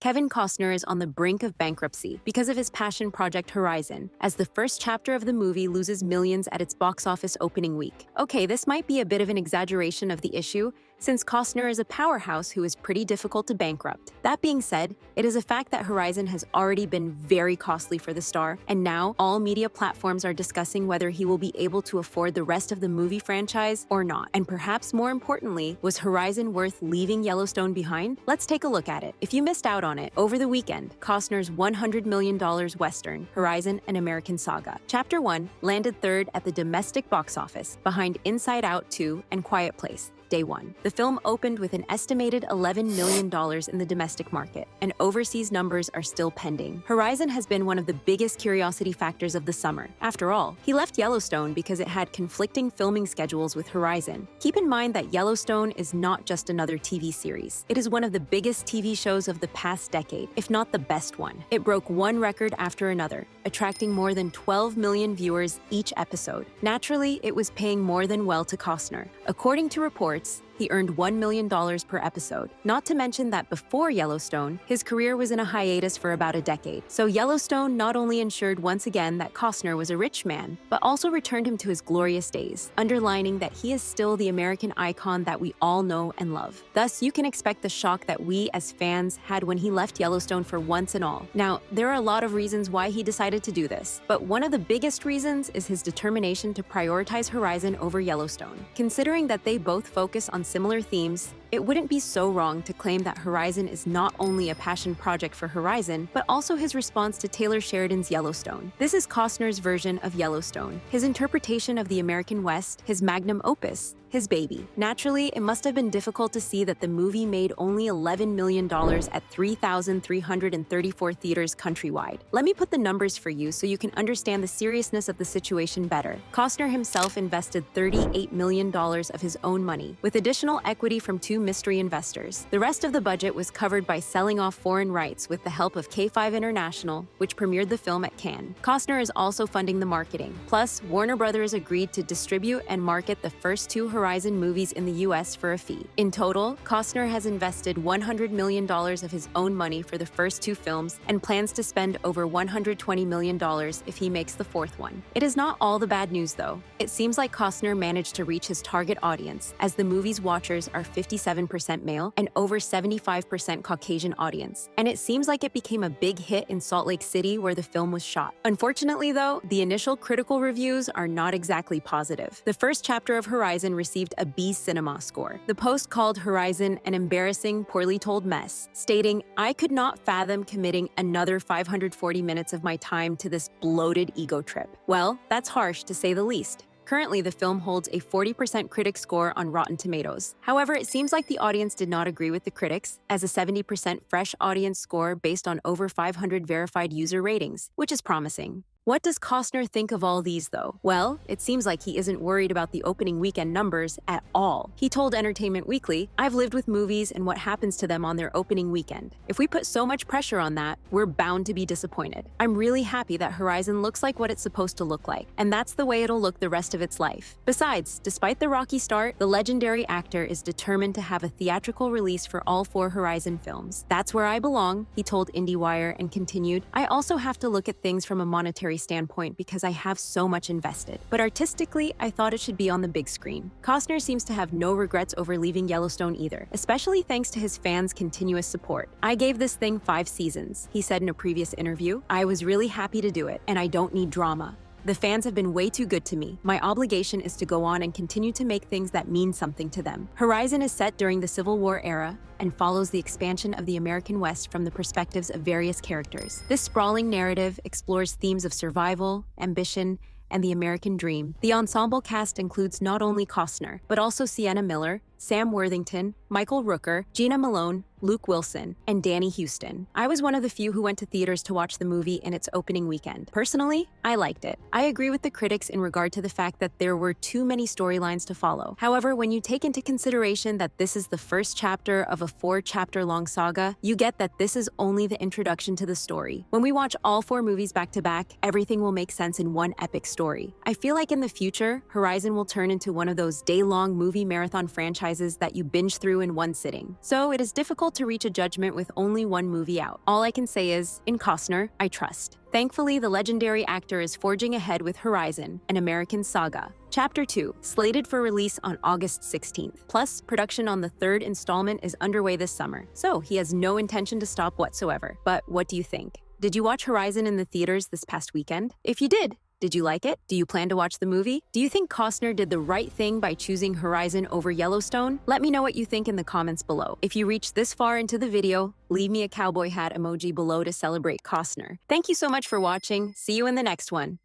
Kevin Costner is on the brink of bankruptcy because of his passion project Horizon, as the first chapter of the movie loses millions at its box office opening week. Okay, this might be a bit of an exaggeration of the issue, since Costner is a powerhouse who is pretty difficult to bankrupt. That being said, it is a fact that Horizon has already been very costly for the star, and now all media platforms are discussing whether he will be able to afford the rest of the movie franchise or not. And perhaps more importantly, was Horizon worth leaving Yellowstone behind? Let's take a look at it. If you missed out on it, over the weekend, Costner's $100 million Western, Horizon: An American Saga. Chapter 1 landed third at the domestic box office, behind Inside Out 2 and Quiet Place. Day 1. The film opened with an estimated $11 million in the domestic market, and overseas numbers are still pending. Horizon has been one of the biggest curiosity factors of the summer. After all, he left Yellowstone because it had conflicting filming schedules with Horizon. Keep in mind that Yellowstone is not just another TV series. It is one of the biggest TV shows of the past decade, if not the best one. It broke one record after another, attracting more than 12 million viewers each episode. Naturally, it was paying more than well to Costner. According to reports, he earned $1 million per episode. Not to mention that before Yellowstone, his career was in a hiatus for about a decade. So Yellowstone not only ensured once again that Costner was a rich man, but also returned him to his glorious days, underlining that he is still the American icon that we all know and love. Thus, you can expect the shock that we as fans had when he left Yellowstone for once and all. Now, there are a lot of reasons why he decided to do this, but one of the biggest reasons is his determination to prioritize Horizon over Yellowstone. Considering that they both focus on similar themes, it wouldn't be so wrong to claim that Horizon is not only a passion project for Horizon, but also his response to Taylor Sheridan's Yellowstone. This is Costner's version of Yellowstone, his interpretation of the American West, his magnum opus, his baby. Naturally, it must have been difficult to see that the movie made only $11 million at 3,334 theaters countrywide. Let me put the numbers for you so you can understand the seriousness of the situation better. Costner himself invested $38 million of his own money, with additional equity from two mystery investors. The rest of the budget was covered by selling off foreign rights with the help of K5 International, which premiered the film at Cannes. Costner is also funding the marketing. Plus, Warner Brothers agreed to distribute and market the first two Horizon movies in the US for a fee. In total, Costner has invested $100 million of his own money for the first two films and plans to spend over $120 million if he makes the fourth one. It is not all the bad news though. It seems like Costner managed to reach his target audience, as the movie's watchers are 57% male and over 75% Caucasian audience. And it seems like it became a big hit in Salt Lake City where the film was shot. Unfortunately though, the initial critical reviews are not exactly positive. The first chapter of Horizon received a B Cinema score. The Post called Horizon an embarrassing, poorly told mess, stating, "I could not fathom committing another 540 minutes of my time to this bloated ego trip." Well, that's harsh to say the least. Currently, the film holds a 40% critic score on Rotten Tomatoes. However, it seems like the audience did not agree with the critics, as a 70% fresh audience score based on over 500 verified user ratings, which is promising. What does Costner think of all these, though? Well, it seems like he isn't worried about the opening weekend numbers at all. He told Entertainment Weekly, "I've lived with movies and what happens to them on their opening weekend. If we put so much pressure on that, we're bound to be disappointed. I'm really happy that Horizon looks like what it's supposed to look like, and that's the way it'll look the rest of its life." Besides, despite the rocky start, the legendary actor is determined to have a theatrical release for all four Horizon films. "That's where I belong," he told IndieWire, and continued, "I also have to look at things from a monetary standpoint because I have so much invested. But artistically, I thought it should be on the big screen." Costner seems to have no regrets over leaving Yellowstone either, especially thanks to his fans' continuous support. "I gave this thing 5 seasons," he said in a previous interview. "I was really happy to do it, and I don't need drama. The fans have been way too good to me. My obligation is to go on and continue to make things that mean something to them." Horizon is set during the Civil War era and follows the expansion of the American West from the perspectives of various characters. This sprawling narrative explores themes of survival, ambition, and the American dream. The ensemble cast includes not only Costner, but also Sienna Miller, Sam Worthington, Michael Rooker, Gina Malone, Luke Wilson, and Danny Houston. I was one of the few who went to theaters to watch the movie in its opening weekend. Personally, I liked it. I agree with the critics in regard to the fact that there were too many storylines to follow. However, when you take into consideration that this is the first chapter of a 4-chapter-long saga, you get that this is only the introduction to the story. When we watch all 4 movies back to back, everything will make sense in one epic story. I feel like in the future, Horizon will turn into one of those day-long movie marathon franchises franchises that you binge through in one sitting. So it is difficult to reach a judgment with only one movie out. All I can say is, in Costner, I trust. Thankfully, the legendary actor is forging ahead with Horizon, an American saga. Chapter 2, slated for release on August 16th. Plus, production on the third installment is underway this summer, so he has no intention to stop whatsoever. But what do you think? Did you watch Horizon in the theaters this past weekend? If you did you like it? Do you plan to watch the movie? Do you think Costner did the right thing by choosing Horizon over Yellowstone? Let me know what you think in the comments below. If you reached this far into the video, leave me a cowboy hat emoji below to celebrate Costner. Thank you so much for watching. See you in the next one.